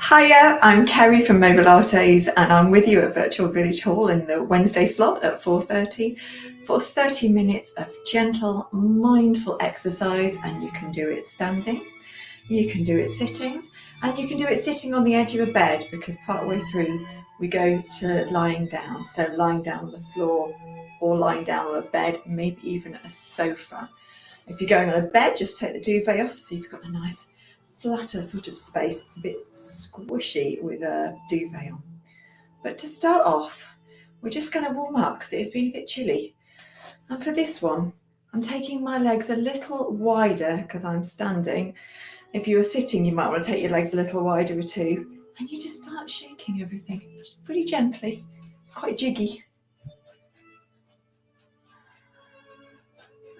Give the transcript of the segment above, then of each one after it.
Hiya, I'm Kerry from Mobilates and I'm with you at Virtual Village Hall in the Wednesday slot at 4:30 for 30 minutes of gentle, mindful exercise, and you can do it standing, you can do it sitting, and you can do it sitting on the edge of a bed, because partway through we go to lying down. So lying down on the floor or lying down on a bed, maybe even a sofa. If you're going on a bed, just take the duvet off so you've got a nice flatter sort of space. It's a bit squishy with a duvet on. But to start off, we're just going to warm up because it has been a bit chilly. And for this one, I'm taking my legs a little wider because I'm standing. If you were sitting, you might want to take your legs a little wider too. And you just start shaking everything pretty gently. It's quite jiggy.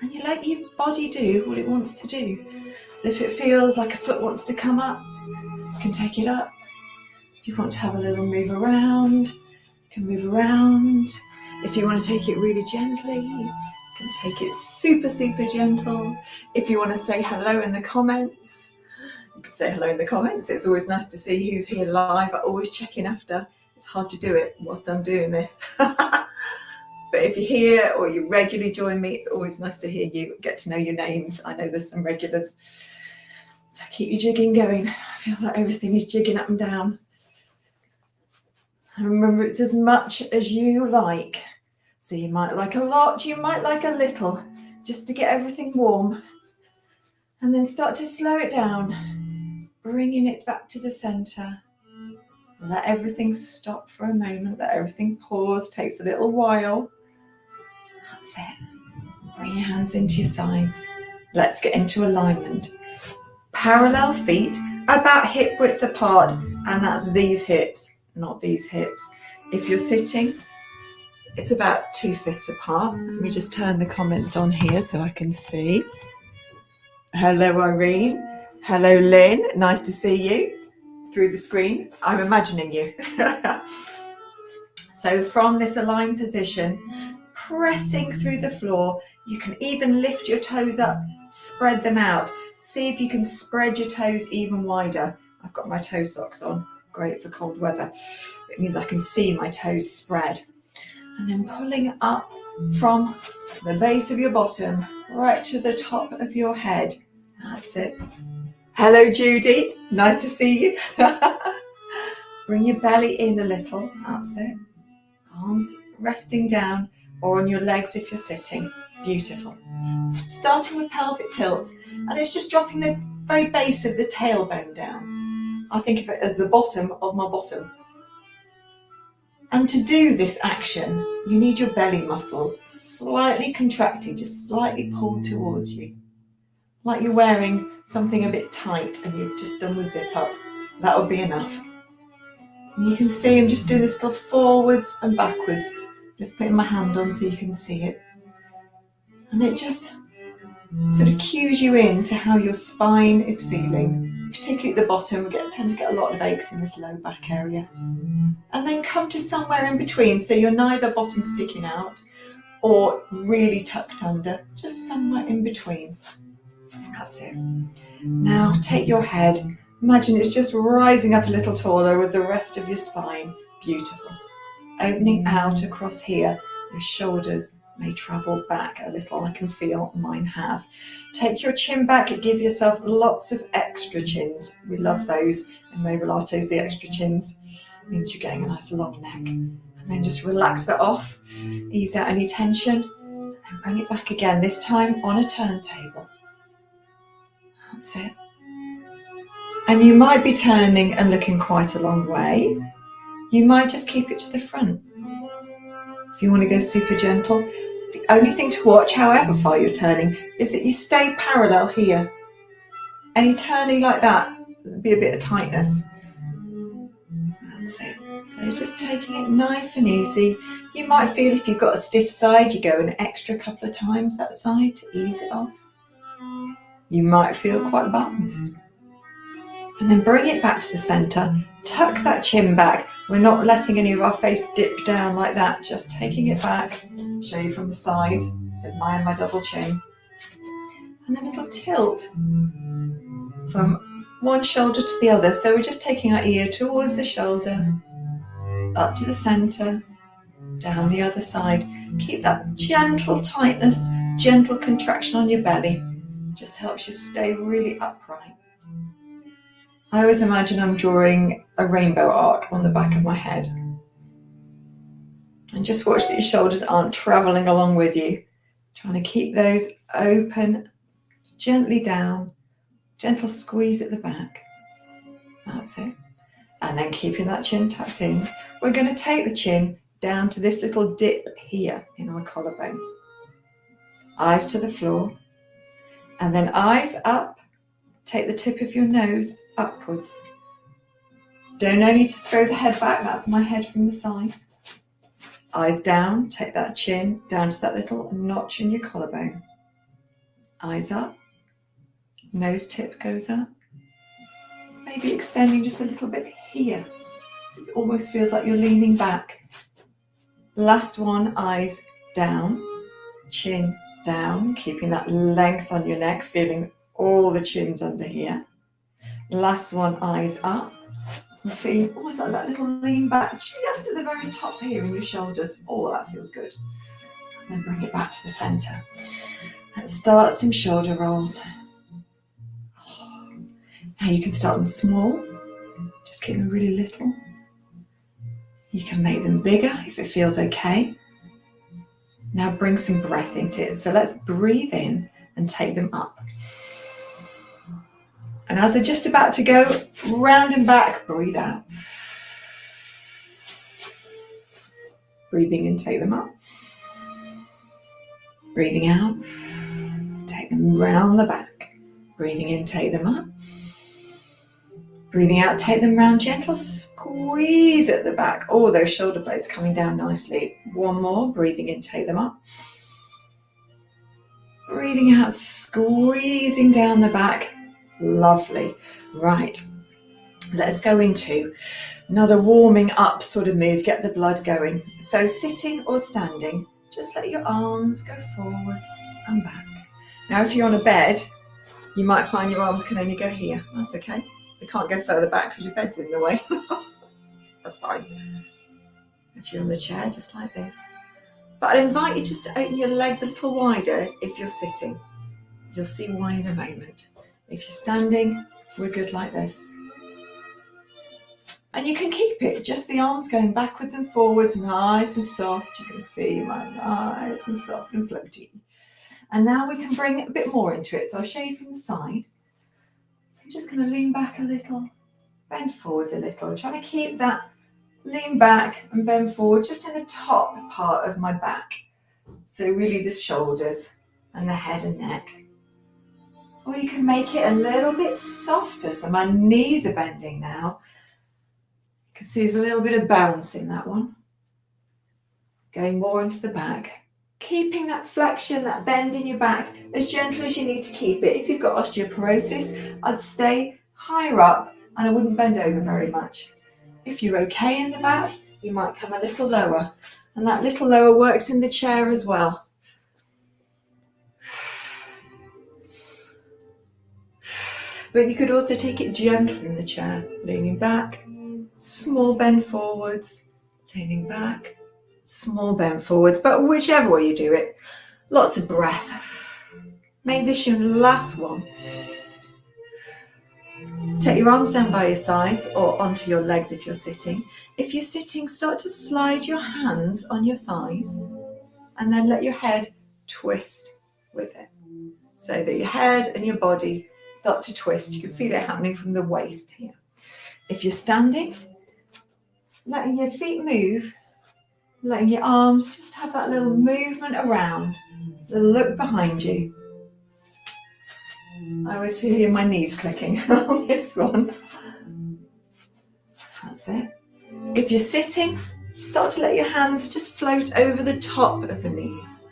And you let your body do what it wants to do. So if it feels like a foot wants to come up, you can take it up. If you want to have a little move around, you can move around. If you want to take it really gently, you can take it super, super gentle. If you want to say hello in the comments, you can say hello in the comments. It's always nice to see who's here live. I always check in after. It's hard to do it whilst I'm doing this. But if you're here or you regularly join me, it's always nice to hear you, get to know your names. I know there's some regulars. So keep your jigging going. It feels like everything is jigging up and down. And remember, it's as much as you like. So you might like a lot, you might like a little, just to get everything warm. And then start to slow it down, bringing it back to the center. Let everything stop for a moment, let everything pause, takes a little while. That's it. Bring your hands into your sides. Let's get into alignment. Parallel feet about hip width apart, and that's these hips, not these hips. If you're sitting, it's about 2 fists apart. Let me just turn the comments on here so I can see. Hello Irene, hello Lynn, nice to see you through the screen. I'm imagining you. So from this aligned position, pressing through the floor, you can even lift your toes up, spread them out. See if you can spread your toes even wider. I've got my toe socks on, great for cold weather. It means I can see my toes spread. And then pulling up from the base of your bottom right to the top of your head. That's it. Hello Judy, nice to see you. Bring your belly in a little, that's it. Arms resting down or on your legs if you're sitting. Beautiful. Starting with pelvic tilts, and it's just dropping the very base of the tailbone down. I think of it as the bottom of my bottom. And to do this action, you need your belly muscles slightly contracted, just slightly pulled towards you. Like you're wearing something a bit tight and you've just done the zip up. That would be enough. And you can see I'm just doing this little forwards and backwards. Just putting my hand on so you can see it. And it just sort of cues you in to how your spine is feeling. Particularly at the bottom, tend to get a lot of aches in this low back area. And then come to somewhere in between, so you're neither bottom sticking out or really tucked under, just somewhere in between. That's it. Now take your head, imagine it's just rising up a little taller with the rest of your spine. Beautiful. Opening out across here, your shoulders may travel back a little. I can feel mine have. Take your chin back and give yourself lots of extra chins. We love those in Mobilates, the extra chins. It means you're getting a nice long neck. And then just relax that off, ease out any tension, and then bring it back again, this time on a turntable. That's it. And you might be turning and looking quite a long way. You might just keep it to the front. If you want to go super gentle, the only thing to watch, however far you're turning, is that you stay parallel here. Any turning like that, there'll be a bit of tightness. That's it. So just taking it nice and easy. You might feel if you've got a stiff side, you go an extra couple of times that side to ease it off. You might feel quite balanced. And then bring it back to the center. Tuck that chin back. We're not letting any of our face dip down like that, just taking it back. Show you from the side. Admire my double chin. And a little tilt from one shoulder to the other. So we're just taking our ear towards the shoulder, up to the center, down the other side. Keep that gentle tightness, gentle contraction on your belly. Just helps you stay really upright. I always imagine I'm drawing a rainbow arc on the back of my head. And just watch that your shoulders aren't traveling along with you. Trying to keep those open, gently down, gentle squeeze at the back. That's it. And then keeping that chin tucked in, we're going to take the chin down to this little dip here in our collarbone. Eyes to the floor. And then eyes up. Take the tip of your nose upwards. Don't need to throw the head back. That's my head from the side. Eyes down. Take that chin down to that little notch in your collarbone. Eyes up. Nose tip goes up. Maybe extending just a little bit here. So it almost feels like you're leaning back. Last one, eyes down, chin down, keeping that length on your neck, feeling all the chins under here. Last one, eyes up. I'm feeling almost like that little lean back just at the very top here in your shoulders. Oh, that feels good. And then bring it back to the center. And start some shoulder rolls. Now you can start them small. Just keep them really little. You can make them bigger if it feels okay. Now bring some breath into it. So let's breathe in and take them up. And as they're just about to go round and back, breathe out. Breathing in, take them up. Breathing out, take them round the back. Breathing in, take them up. Breathing out, take them round, gentle squeeze at the back. Oh, those shoulder blades coming down nicely. One more, breathing in, take them up. Breathing out, squeezing down the back. Lovely. Right, let's go into another warming up sort of move, get the blood going. So sitting or standing, just let your arms go forwards and back. Now, if you're on a bed, you might find your arms can only go here. That's okay. They can't go further back because your bed's in the way. That's fine. If you're on the chair, just like this. But I'd invite you just to open your legs a little wider if you're sitting. You'll see why in a moment. If you're standing, we're good like this. And you can keep it, just the arms going backwards and forwards, nice and soft. You can see mine, nice and soft and floaty. And now we can bring a bit more into it. So I'll show you from the side. I'm just going to lean back a little, bend forward a little, trying to keep that lean back and bend forward just in the top part of my back. So really the shoulders and the head and neck. Or you can make it a little bit softer. So my knees are bending now. You can see there's a little bit of bounce in that one. Going more into the back. Keeping that flexion, that bend in your back as gentle as you need to keep it. If you've got osteoporosis, I'd stay higher up and I wouldn't bend over very much. If you're okay in the back, you might come a little lower. And that little lower works in the chair as well. But you could also take it gentle in the chair, leaning back, small bend forwards, leaning back, small bend forwards, but whichever way you do it, lots of breath. Make this your last one. Take your arms down by your sides or onto your legs if you're sitting. If you're sitting, start to slide your hands on your thighs and then let your head twist with it. So that your head and your body start to twist. You can feel it happening from the waist here. If you're standing, letting your feet move, letting your arms just have that little movement around, a little look behind you. I always feel my knees clicking on this one. That's it. If you're sitting, start to let your hands just float over the top of the knees.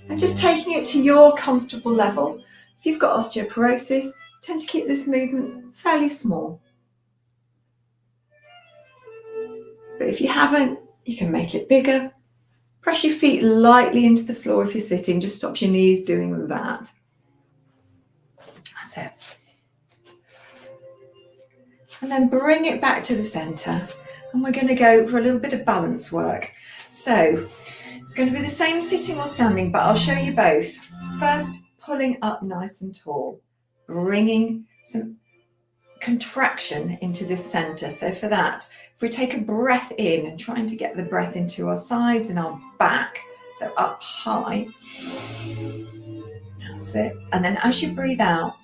And just taking it to your comfortable level. If you've got osteoporosis, tend to keep this movement fairly small. But if you haven't, you can make it bigger. Press your feet lightly into the floor if you're sitting. Just stops your knees doing that. That's it. And then bring it back to the center. And we're going to go for a little bit of balance work. So it's going to be the same sitting or standing, but I'll show you both. First, pulling up nice and tall, bringing some contraction into this center. So for that, if we take a breath in and trying to get the breath into our sides and our back, so up high. That's it. And then as you breathe out,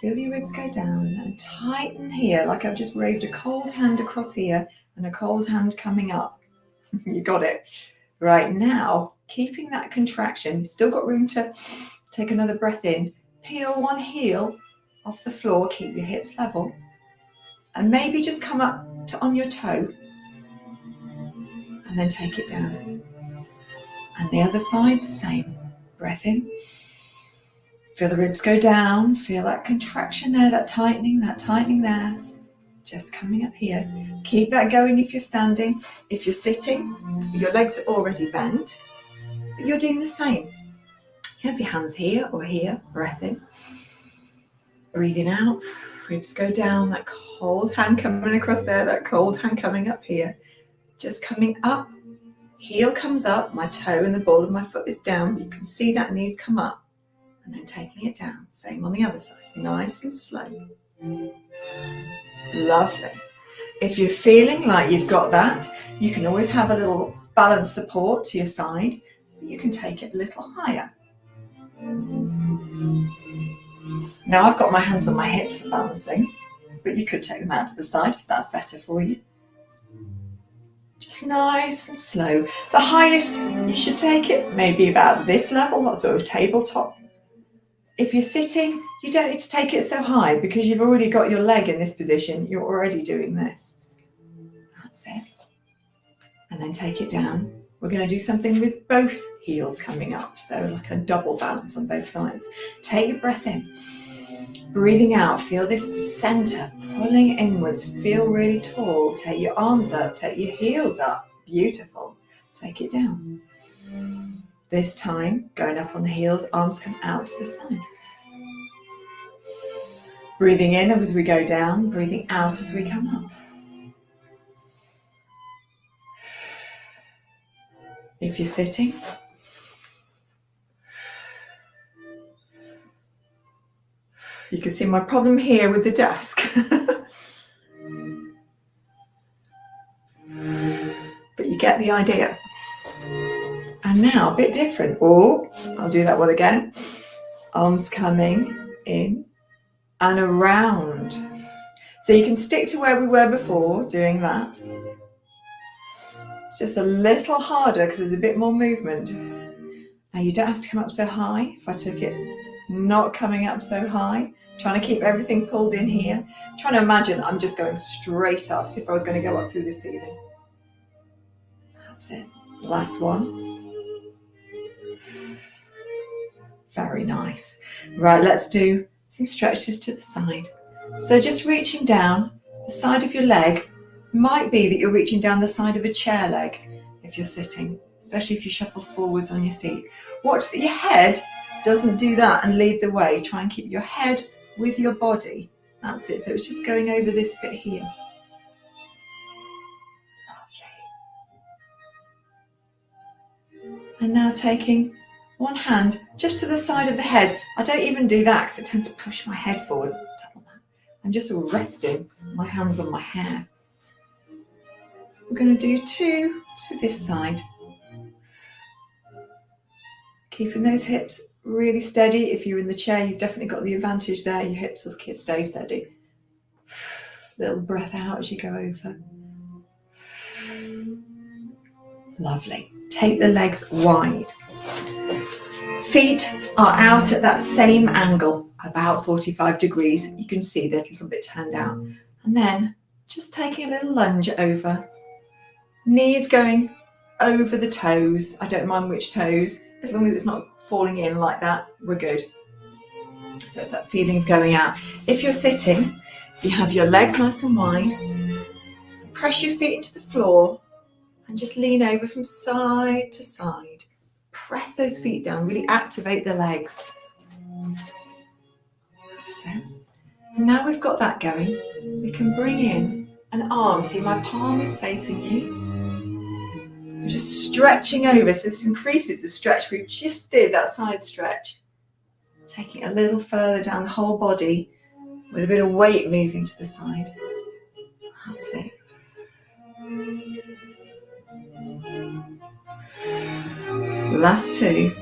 feel your ribs go down and tighten here, like I've just waved a cold hand across here and a cold hand coming up. You got it. Right now, keeping that contraction, you've still got room to take another breath in. Peel one heel off the floor, keep your hips level. And maybe just come up to on your toe. And then take it down. And the other side, the same. Breath in. Feel the ribs go down. Feel that contraction there, that tightening there. Just coming up here. Keep that going if you're standing. If you're sitting, your legs are already bent, but you're doing the same. You can have your hands here or here. Breath in. Breathing out. Ribs go down. That cold hand coming across there. That cold hand coming up here. Just coming up. Heel comes up. My toe and the ball of my foot is down. You can see that knees come up. And then taking it down. Same on the other side. Nice and slow. Lovely. If you're feeling like you've got that, you can always have a little balance support to your side. You can take it a little higher. Now I've got my hands on my hips for balancing, but you could take them out to the side if that's better for you. Just nice and slow. The highest you should take it, maybe about this level, that sort of tabletop. If you're sitting, you don't need to take it so high because you've already got your leg in this position. You're already doing this. That's it. And then take it down. We're going to do something with both heels coming up. So like a double balance on both sides. Take your breath in. Breathing out. Feel this center pulling inwards. Feel really tall. Take your arms up. Take your heels up. Beautiful. Take it down. This time, going up on the heels, arms come out to the side. Breathing in as we go down, breathing out as we come up. If you're sitting, you can see my problem here with the desk. But you get the idea. And now a bit different. Oh, I'll do that one again. Arms coming in and around. So you can stick to where we were before doing that. It's just a little harder because there's a bit more movement. Now you don't have to come up so high. If I took it, not coming up so high, trying to keep everything pulled in here. Trying to imagine that I'm just going straight up as if I was going to go up through the ceiling. That's it. Last one. Very nice. Right, let's do some stretches to the side. So just reaching down the side of your leg. Might be that you're reaching down the side of a chair leg if you're sitting, especially if you shuffle forwards on your seat. Watch that your head doesn't do that and lead the way. Try and keep your head with your body. That's it. So it's just going over this bit here. Lovely. And now taking one hand just to the side of the head. I don't even do that because it tends to push my head forwards. I'm just resting my hands on my hair. We're going to do two to this side. Keeping those hips really steady. If you're in the chair, you've definitely got the advantage there. Your hips will stay steady. Little breath out as you go over. Lovely. Take the legs wide. Feet are out at that same angle, about 45 degrees. You can see they're a little bit turned out. And then just taking a little lunge over. Knees going over the toes. I don't mind which toes. As long as it's not falling in like that, we're good. So it's that feeling of going out. If you're sitting, you have your legs nice and wide. Press your feet into the floor and just lean over from side to side. Press those feet down, really activate the legs. it. And now we've got that going, we can bring in an arm. See, my palm is facing you. We're just stretching over, so this increases the stretch. We just did that side stretch. Taking it a little further down the whole body with a bit of weight moving to the side. That's it. Last two.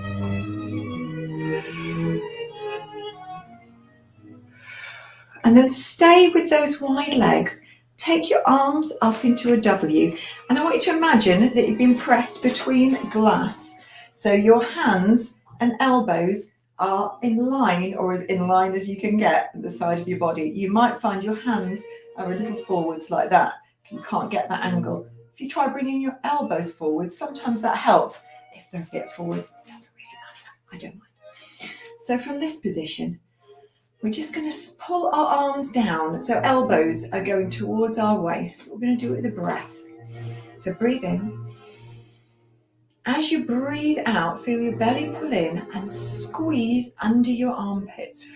And then stay with those wide legs. Take your arms up into a W. And I want you to imagine that you've been pressed between glass. So your hands and elbows are in line, or as in line as you can get at the side of your body. You might find your hands are a little forwards like that. You can't get that angle. If you try bringing your elbows forwards, sometimes that helps. If they're a bit forwards, it doesn't really matter. I don't mind. So from this position, we're just going to pull our arms down. So elbows are going towards our waist. We're going to do it with a breath. So breathe in. As you breathe out, feel your belly pull in and squeeze under your armpits.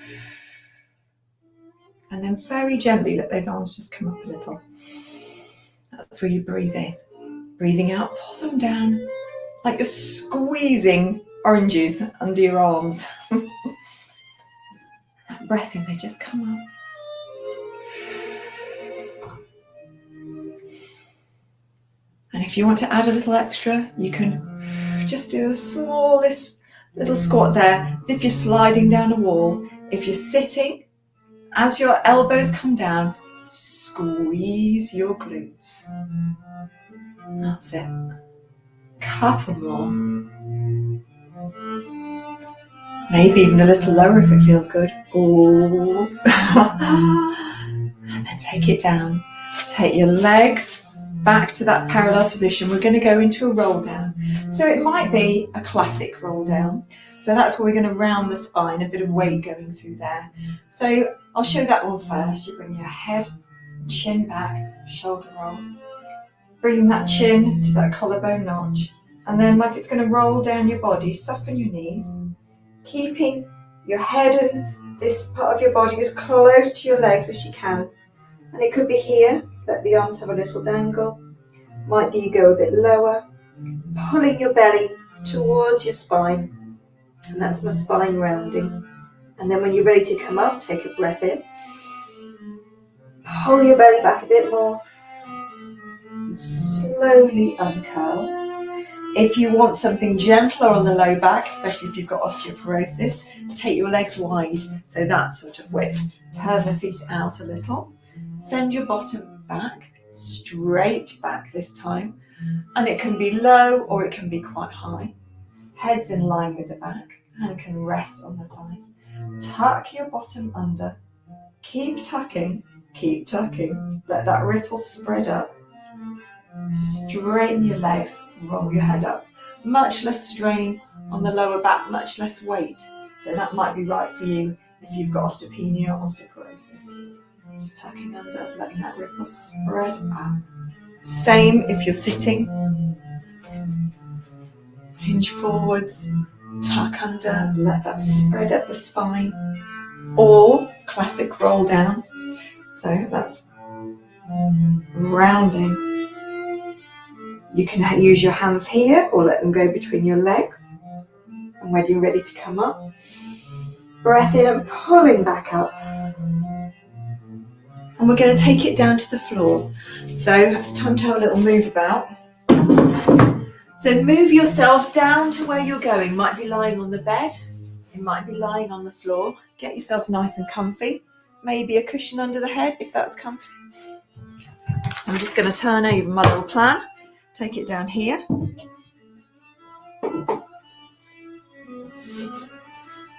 And then very gently let those arms just come up a little. That's where you breathe in. Breathing out, pull them down like you're squeezing oranges under your arms. That breath in, they just come up. And if you want to add a little extra, you can just do the smallest little squat there, as if you're sliding down a wall. If you're sitting, as your elbows come down, squeeze your glutes. That's it. Couple more. Maybe even a little lower if it feels good. Oh. And then take it down. Take your legs back to that parallel position. We're going to go into a roll down. So it might be a classic roll down. So that's where we're going to round the spine, a bit of weight going through there. So I'll show that one first. You bring your head, chin back, shoulder roll. Bring that chin to that collarbone notch. And then like it's going to roll down your body, soften your knees, keeping your head and this part of your body as close to your legs as you can. And it could be here, let the arms have a little dangle. Might be you go a bit lower, pulling your belly towards your spine. And that's my spine rounding. And then when you're ready to come up, take a breath in. Pull your belly back a bit more. And slowly uncurl. If you want something gentler on the low back, especially if you've got osteoporosis, take your legs wide, so that sort of width. Turn the feet out a little. Send your bottom back, straight back this time. And it can be low or it can be quite high. Head's in line with the back and can rest on the thighs. Tuck your bottom under. Keep tucking, keep tucking. Let that ripple spread up. Straighten your legs, roll your head up. Much less strain on the lower back, much less weight. So that might be right for you if you've got osteopenia or osteoporosis. Just tucking under, letting that ripple spread up. Same if you're sitting. Hinge forwards, tuck under, let that spread up the spine. Or classic roll down. So that's rounding. You can use your hands here or let them go between your legs. And when you're ready to come up, breath in and pulling back up. And we're going to take it down to the floor. So it's time to have a little move about. So move yourself down to where you're going. Might be lying on the bed. It might be lying on the floor. Get yourself nice and comfy. Maybe a cushion under the head if that's comfy. I'm just going to turn over my little plan. Take it down here.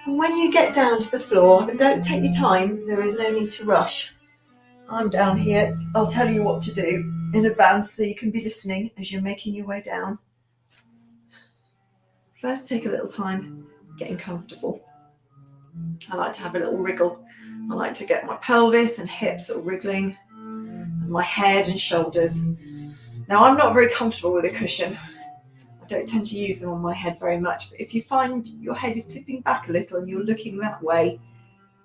And when you get down to the floor, and don't take your time, there is no need to rush. I'm down here. I'll tell you what to do in advance so you can be listening as you're making your way down. First, take a little time getting comfortable. I like to have a little wriggle. I like to get my pelvis and hips sort of wriggling, and my head and shoulders. Now, I'm not very comfortable with a cushion. I don't tend to use them on my head very much, but if you find your head is tipping back a little and you're looking that way,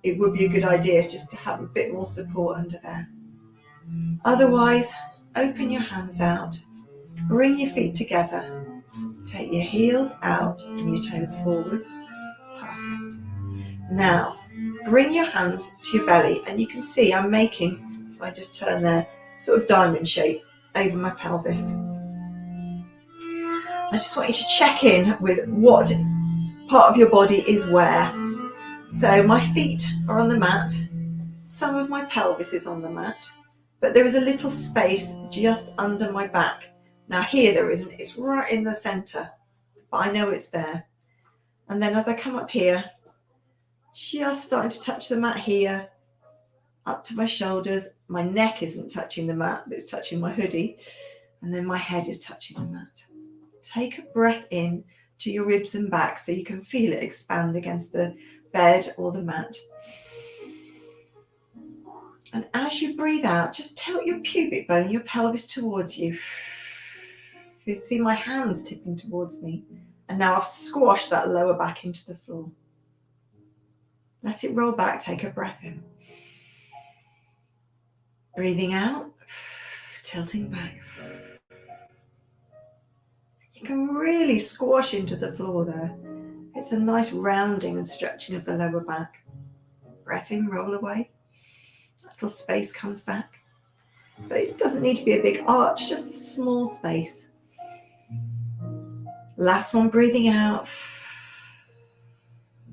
it would be a good idea just to have a bit more support under there. Otherwise, open your hands out, bring your feet together, take your heels out and your toes forwards. Perfect. Now, bring your hands to your belly, and you can see I'm making, if I just turn there, sort of diamond shape over my pelvis. I just want you to check in with what part of your body is where. So my feet are on the mat, some of my pelvis is on the mat, but there is a little space just under my back. Now here there isn't, it's right in the centre, but I know it's there. And then as I come up here, just starting to touch the mat here, up to my shoulders. My neck isn't touching the mat, but it's touching my hoodie. And then my head is touching the mat. Take a breath in to your ribs and back so you can feel it expand against the bed or the mat. And as you breathe out, just tilt your pubic bone, your pelvis towards you. You see my hands tipping towards me. And now I've squashed that lower back into the floor. Let it roll back, take a breath in. Breathing out, tilting back. You can really squash into the floor there. It's a nice rounding and stretching of the lower back. Breath in, roll away. That little space comes back. But it doesn't need to be a big arch, just a small space. Last one, breathing out.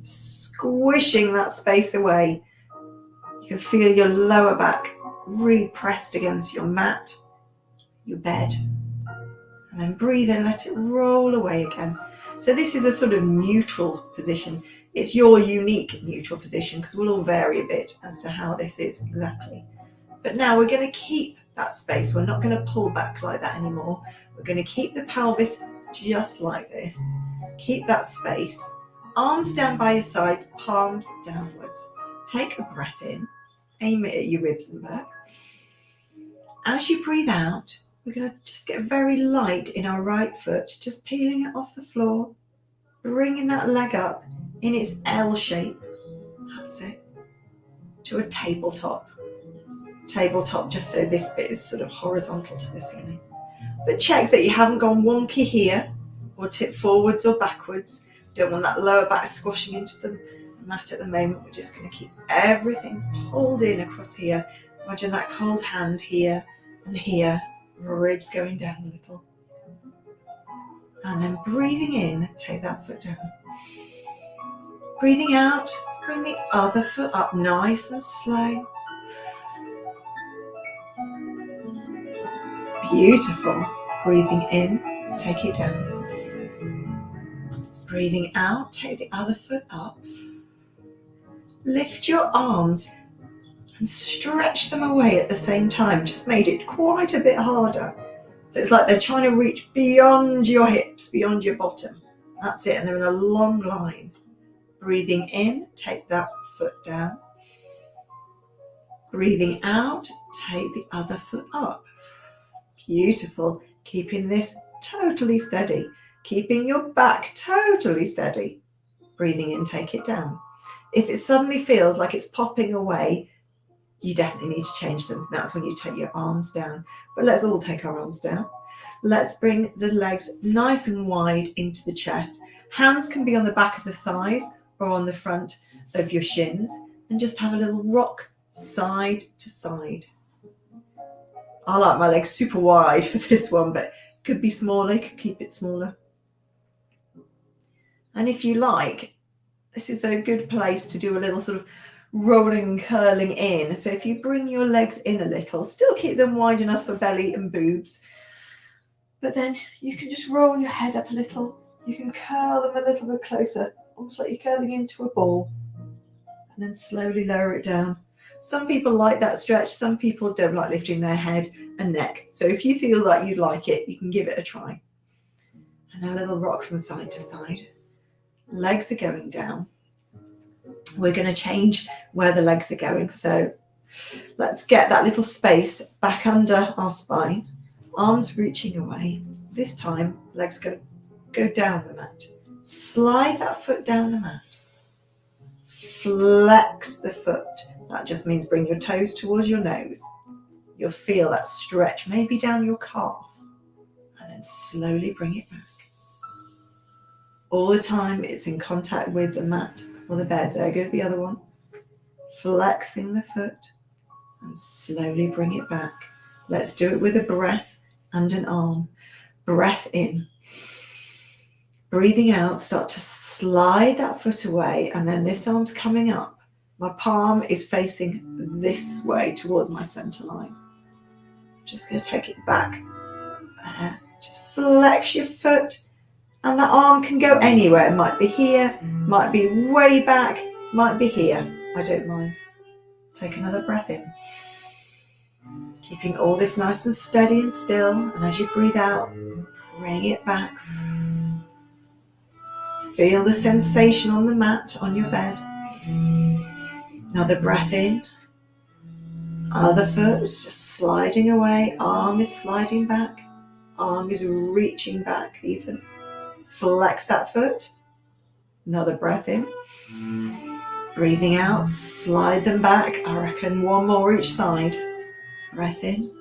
Squishing that space away. You can feel your lower back really pressed against your mat, your bed. And then breathe in, let it roll away again. So this is a sort of neutral position. It's your unique neutral position because we'll all vary a bit as to how this is exactly. But now we're going to keep that space. We're not going to pull back like that anymore. We're going to keep the pelvis just like this. Keep that space. Arms down by your sides, palms downwards. Take a breath in. Aim it at your ribs and back. As you breathe out, we're going to just get very light in our right foot, just peeling it off the floor, bringing that leg up in its L shape. That's it. To a tabletop. Tabletop, just so this bit is sort of horizontal to the ceiling. But check that you haven't gone wonky here or tipped forwards or backwards. Don't want that lower back squashing into the mat at the moment. We're just going to keep everything pulled in across here. Imagine that cold hand here and here. Ribs going down a little. And then breathing in, take that foot down. Breathing out, bring the other foot up nice and slow. Beautiful. Breathing in, take it down. Breathing out, take the other foot up. Lift your arms and stretch them away at the same time. Just made it quite a bit harder. So it's like they're trying to reach beyond your hips, beyond your bottom. That's it, and they're in a long line. Breathing in, take that foot down. Breathing out, take the other foot up. Beautiful. Keeping this totally steady. Keeping your back totally steady. Breathing in, take it down. If it suddenly feels like it's popping away, you definitely need to change something. That's when you take your arms down. But let's all take our arms down. Let's bring the legs nice and wide into the chest. Hands can be on the back of the thighs or on the front of your shins. And just have a little rock side to side. I like my legs super wide for this one, but it could be smaller. You could keep it smaller. And if you like, this is a good place to do a little sort of rolling, curling in. So if you bring your legs in a little, still keep them wide enough for belly and boobs, but then you can just roll your head up a little. You can curl them a little bit closer, almost like you're curling into a ball, and then slowly lower it down. Some people like that stretch. Some people don't like lifting their head and neck. So if you feel like you'd like it, you can give it a try. And then a little rock from side to side. Legs are going down. We're going to change where the legs are going. So let's get that little space back under our spine. Arms reaching away. This time, legs going to go down the mat. Slide that foot down the mat. flex the foot. That just means bring your toes towards your nose. You'll feel that stretch, maybe down your calf, and then slowly bring it back. All the time it's in contact with the mat or the bed. There goes the other one. Flexing the foot and slowly bring it back. Let's do it with a breath and an arm. Breath in. Breathing out, start to slide that foot away, and then this arm's coming up. My palm is facing this way towards my center line. Just going to take it back. There. Just flex your foot, and that arm can go anywhere. It might be here, might be way back, might be here. I don't mind. Take another breath in. Keeping all this nice and steady and still, and as you breathe out, bring it back. Feel the sensation on the mat, on your bed. Another breath in. Other foot is just sliding away. Arm is sliding back. Arm is reaching back even. Flex that foot. Another breath in. Breathing out, slide them back. I reckon one more each side. Breath in.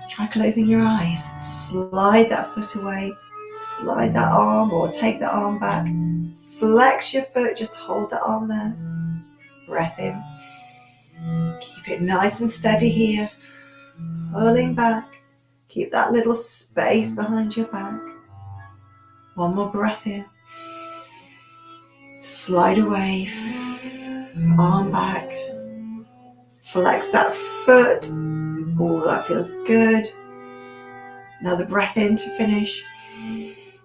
Try closing your eyes. Slide that foot away. Slide that arm or take the arm back. Flex your foot, just hold the arm there. Breath in. Keep it nice and steady here. Pulling back. Keep that little space behind your back. One more breath in. Slide away. Arm back. Flex that foot. Oh, that feels good. Another breath in to finish.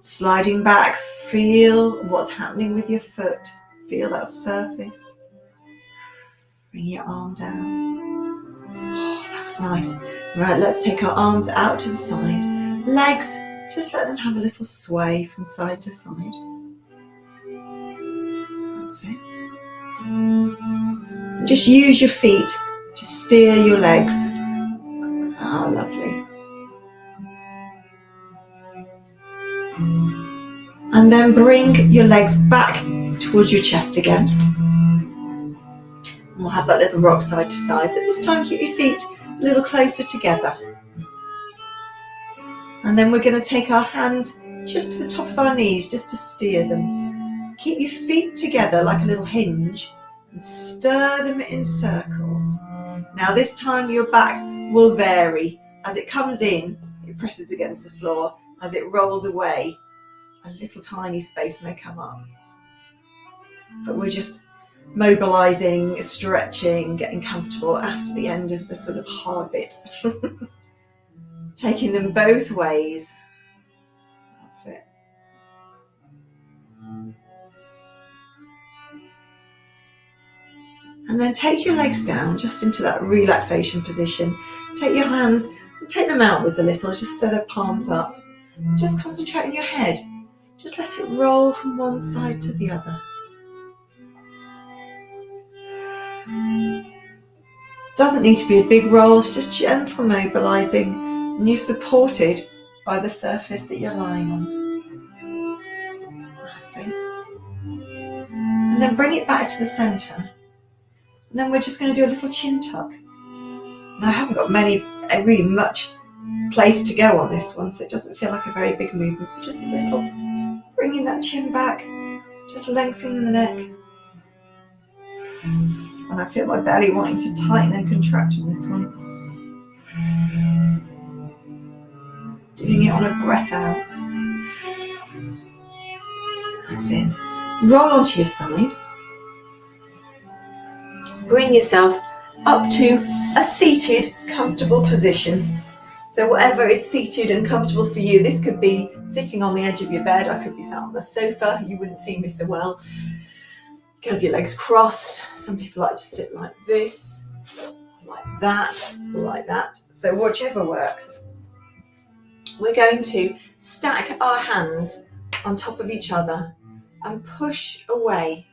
Sliding back, feel what's happening with your foot. Feel that surface. Bring your arm down. Oh, that was nice. Right, let's take our arms out to the side. Legs, just let them have a little sway from side to side. That's it. And just use your feet to steer your legs. Ah, lovely. And then bring your legs back towards your chest again. And we'll have that little rock side to side, but this time keep your feet a little closer together. And then we're going to take our hands just to the top of our knees, just to steer them. Keep your feet together like a little hinge and stir them in circles. Now this time your back will vary. As it comes in, it presses against the floor. As it rolls away, a little tiny space may come up. But we're just mobilizing, stretching, getting comfortable after the end of the sort of hard bit. Taking them both ways. That's it. And then take your legs down just into that relaxation position. Take your hands and take them outwards a little, just so they're palms up. Just concentrate on your head. Just let it roll from one side to the other. Doesn't need to be a big roll, it's just gentle mobilizing, and you're supported by the surface that you're lying on. That's it. And then bring it back to the center. And then we're just going to do a little chin tuck. Now I haven't got really much place to go on this one, so it doesn't feel like a very big movement, but just a little. Bringing that chin back, just lengthening the neck. And I feel my belly wanting to tighten and contract on this one. Doing it on a breath out. That's it. Roll onto your side. Bring yourself up to a seated, comfortable position. So whatever is seated and comfortable for you, this could be sitting on the edge of your bed, I could be sat on the sofa, you wouldn't see me so well. You can have your legs crossed. Some people like to sit like this, like that. So whichever works. We're going to stack our hands on top of each other and push away.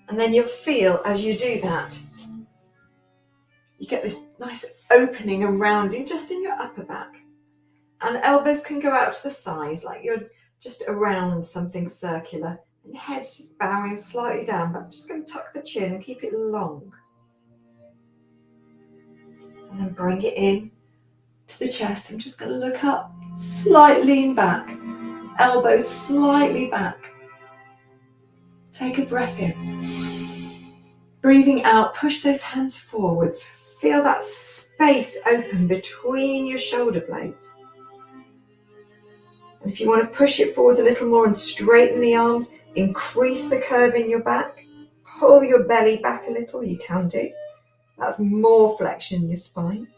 And then you'll feel as you do that, you get this nice opening and rounding just in your upper back. And elbows can go out to the sides like you're just around something circular. And head's just bowing slightly down, but I'm just going to tuck the chin and keep it long. And then bring it in to the chest. I'm just going to look up, slightly lean back, elbows slightly back. Take a breath in. Breathing out, push those hands forwards. Feel that space open between your shoulder blades. And if you want to push it forwards a little more and straighten the arms, increase the curve in your back, pull your belly back a little, you can do. That's more flexion in your spine.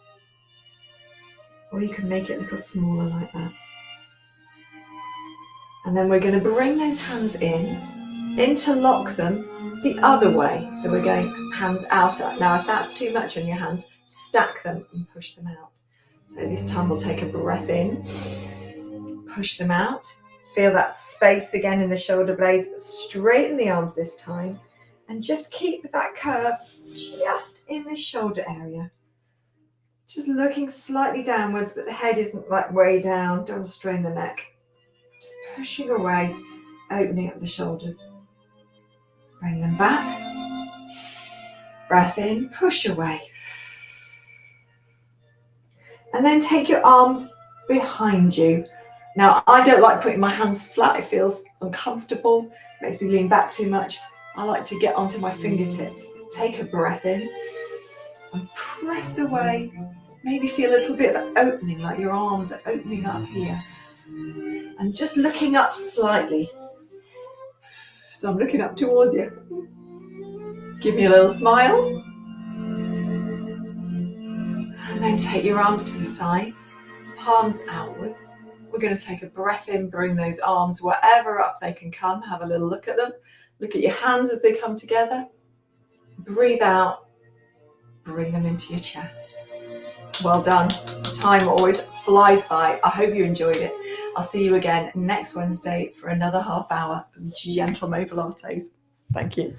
Or you can make it a little smaller like that. And then we're going to bring those hands in, interlock them the other way. So we're going hands out. Now if that's too much on your hands, stack them and push them out. So this time we'll take a breath in, push them out. Feel that space again in the shoulder blades. Straighten the arms this time and just keep that curve just in the shoulder area. Just looking slightly downwards, but the head isn't like way down. Don't strain the neck. Just pushing away, opening up the shoulders. Bring them back. Breath in, push away. And then take your arms behind you. Now, I don't like putting my hands flat. It feels uncomfortable. Makes me lean back too much. I like to get onto my fingertips. Take a breath in and press away. Maybe feel a little bit of opening, like your arms are opening up here. And just looking up slightly. So I'm looking up towards you. Give me a little smile. And then take your arms to the sides, palms outwards. We're going to take a breath in, bring those arms wherever up they can come. Have a little look at them. Look at your hands as they come together. Breathe out. Bring them into your chest. Well done. Time always flies by. I hope you enjoyed it. I'll see you again next Wednesday for another half hour of gentle Mobilates. Thank you.